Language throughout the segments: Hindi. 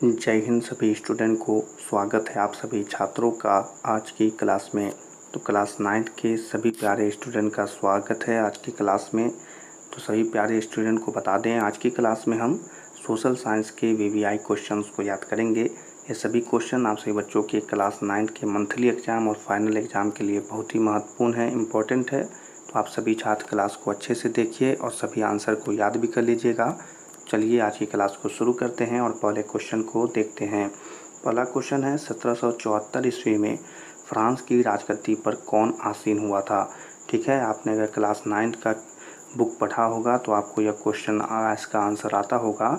जय हिंद सभी स्टूडेंट को स्वागत है आप सभी छात्रों का आज की क्लास में। तो क्लास 9th के सभी प्यारे स्टूडेंट का स्वागत है आज की क्लास में। तो सभी प्यारे स्टूडेंट को बता दें, आज की क्लास में हम सोशल साइंस के वीवीआई क्वेश्चंस को याद करेंगे। ये सभी क्वेश्चन आप सभी बच्चों के क्लास 9th के मंथली एग्ज़ाम और फाइनल एग्ज़ाम के लिए बहुत ही महत्वपूर्ण है, इम्पोर्टेंट है। तो आप सभी छात्र क्लास को अच्छे से देखिए और सभी आंसर को याद भी कर लीजिएगा। चलिए आज की क्लास को शुरू करते हैं और पहले क्वेश्चन को देखते हैं। पहला क्वेश्चन है 1774 ईस्वी में फ्रांस की राजगद्दी पर कौन आसीन हुआ था। ठीक है, आपने अगर क्लास 9th का बुक पढ़ा होगा तो आपको यह क्वेश्चन इसका आंसर आता होगा।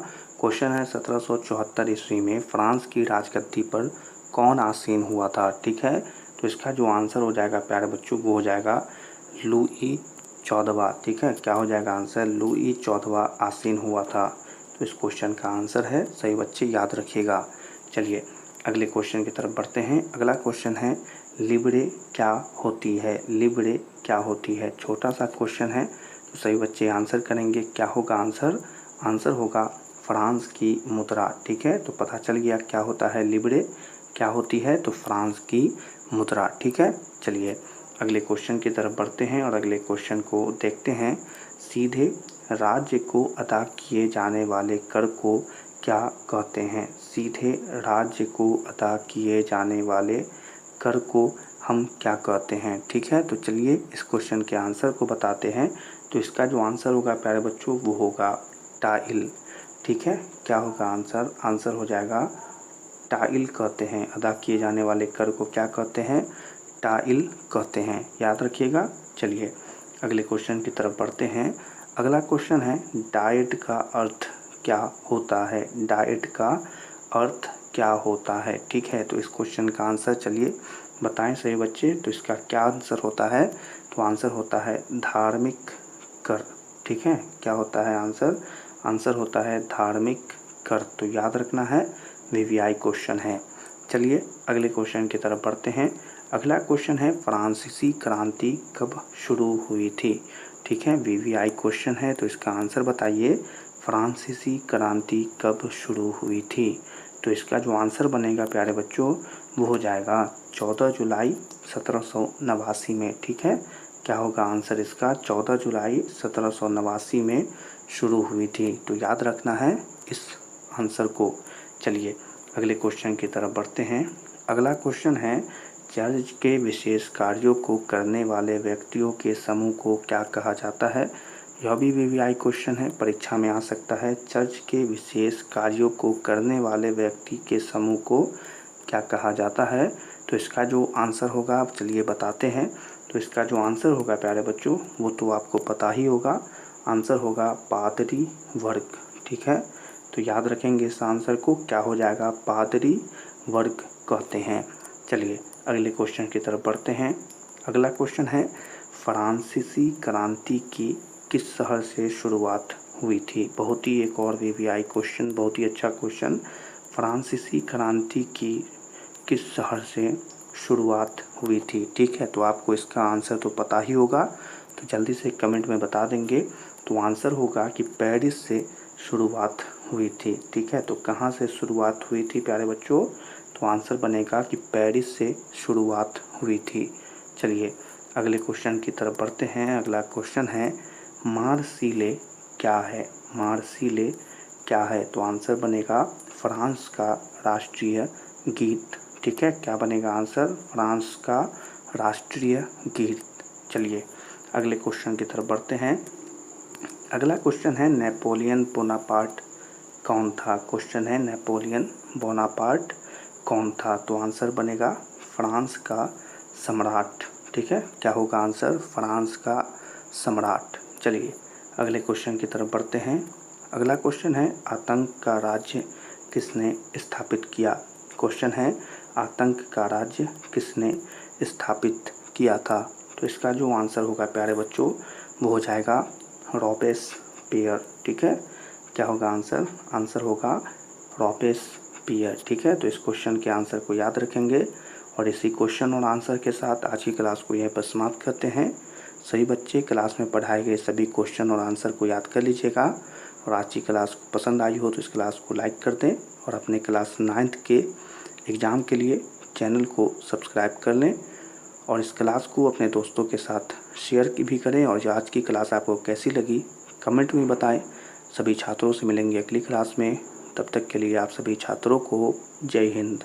क्वेश्चन है 1774 ईस्वी में फ्रांस की राजगद्दी पर कौन आसीन हुआ था। ठीक है, तो इसका जो आंसर हो जाएगा प्यारे बच्चों वो हो जाएगा लुई 14वां। ठीक है, क्या हो जाएगा आंसर, लुई 14वां आसीन हुआ था। तो इस क्वेश्चन का आंसर है, सही बच्चे याद रखिएगा। चलिए अगले क्वेश्चन की तरफ बढ़ते हैं। अगला क्वेश्चन है लिबरे क्या होती है। लिबरे क्या होती है, छोटा सा क्वेश्चन है तो सही बच्चे आंसर करेंगे। क्या होगा आंसर, आंसर होगा फ्रांस की मुद्रा। ठीक है, तो पता चल गया क्या होता है लिबरे, क्या होती है तो फ्रांस की मुद्रा। ठीक है, चलिए अगले क्वेश्चन की तरफ बढ़ते हैं और अगले क्वेश्चन को देखते हैं। सीधे राज्य को अदा किए जाने वाले कर को क्या कहते हैं। सीधे राज्य को अदा किए जाने वाले कर को हम क्या कहते हैं। ठीक है, तो चलिए इस क्वेश्चन के आंसर को बताते हैं। तो इसका जो आंसर होगा प्यारे बच्चों वो होगा टाइल। ठीक है, क्या होगा आंसर, आंसर हो जाएगा टाइल कहते हैं। अदा किए जाने वाले कर को क्या कहते हैं, टाइल कहते हैं, याद रखिएगा। चलिए अगले क्वेश्चन की तरफ बढ़ते हैं। अगला क्वेश्चन है डाइट का अर्थ क्या होता है। डाइट का अर्थ क्या होता है। ठीक है, तो इस क्वेश्चन का आंसर चलिए बताएं सही बच्चे। तो इसका क्या आंसर होता है, तो आंसर होता है धार्मिक कर। ठीक है, क्या होता है आंसर, आंसर होता है धार्मिक कर। तो याद रखना है, वीवीआई क्वेश्चन है। चलिए अगले क्वेश्चन की तरफ बढ़ते हैं। अगला क्वेश्चन है फ्रांसीसी क्रांति कब शुरू हुई थी। ठीक है, वीवीआई क्वेश्चन है तो इसका आंसर बताइए फ्रांसीसी क्रांति कब शुरू हुई थी। तो इसका जो आंसर बनेगा प्यारे बच्चों वो हो जाएगा 14 जुलाई 1789 में। ठीक है, क्या होगा आंसर इसका, 14 जुलाई 1789 में शुरू हुई थी। तो याद रखना है इस आंसर को। चलिए अगले क्वेश्चन की तरफ बढ़ते हैं। अगला क्वेश्चन है चर्च के विशेष कार्यों को करने वाले व्यक्तियों के समूह को क्या कहा जाता है। यह भी वीवीआई क्वेश्चन है, परीक्षा में आ सकता है। चर्च के विशेष कार्यों को करने वाले व्यक्ति के समूह को क्या कहा जाता है। तो इसका जो आंसर होगा आप चलिए बताते हैं। तो इसका जो आंसर होगा प्यारे बच्चों वो तो आपको पता ही होगा, आंसर होगा पादरी वर्ग। ठीक है, तो याद रखेंगे इस आंसर को, क्या हो जाएगा पादरी वर्ग कहते हैं। चलिए अगले क्वेश्चन की तरफ बढ़ते हैं। अगला क्वेश्चन है फ्रांसीसी क्रांति की किस शहर से शुरुआत हुई थी। बहुत ही एक और वीवीआई क्वेश्चन, बहुत ही अच्छा क्वेश्चन। फ्रांसीसी क्रांति की किस शहर से शुरुआत हुई थी। ठीक है, तो आपको इसका आंसर तो पता ही होगा, तो जल्दी से कमेंट में बता देंगे। तो आंसर होगा कि पेरिस से शुरुआत हुई थी। ठीक है, तो कहाँ से शुरुआत हुई थी प्यारे बच्चों, तो आंसर बनेगा कि पेरिस से शुरुआत हुई थी। चलिए अगले क्वेश्चन की तरफ बढ़ते हैं। अगला क्वेश्चन है मार्सिले क्या है। मार्सिले क्या है, तो आंसर बनेगा फ्रांस का राष्ट्रीय गीत। ठीक है, क्या बनेगा आंसर, फ्रांस का राष्ट्रीय गीत। चलिए अगले क्वेश्चन की तरफ बढ़ते हैं। अगला क्वेश्चन है नेपोलियन बोनापार्ट कौन था। क्वेश्चन है नेपोलियन बोनापार्ट कौन था, तो आंसर बनेगा फ्रांस का सम्राट। ठीक है, क्या होगा आंसर, फ्रांस का सम्राट। चलिए अगले क्वेश्चन की तरफ बढ़ते हैं। अगला क्वेश्चन है आतंक का राज्य किसने स्थापित किया। क्वेश्चन है आतंक का राज्य किसने स्थापित किया था। तो इसका जो आंसर होगा प्यारे बच्चों वो हो जाएगा रॉबेस्पियर। ठीक है, क्या होगा आंसर, आंसर होगा रॉबेस्पियर। ठीक है, तो इस क्वेश्चन के आंसर को याद रखेंगे और इसी क्वेश्चन और आंसर के साथ आज की क्लास को यहीं पर समाप्त करते हैं। सभी बच्चे क्लास में पढ़ाए गए सभी क्वेश्चन और आंसर को याद कर लीजिएगा और आज की क्लास पसंद आई हो तो इस क्लास को लाइक कर दें। और अपने क्लास 9th के एग्ज़ाम के लिए चैनल को सब्सक्राइब कर लें और इस क्लास को अपने दोस्तों के साथ शेयर भी करें। और जो आज की क्लास आपको कैसी लगी कमेंट में बताएं। सभी छात्रों से मिलेंगे अगली क्लास में, तब तक के लिए आप सभी छात्रों को जय हिंद।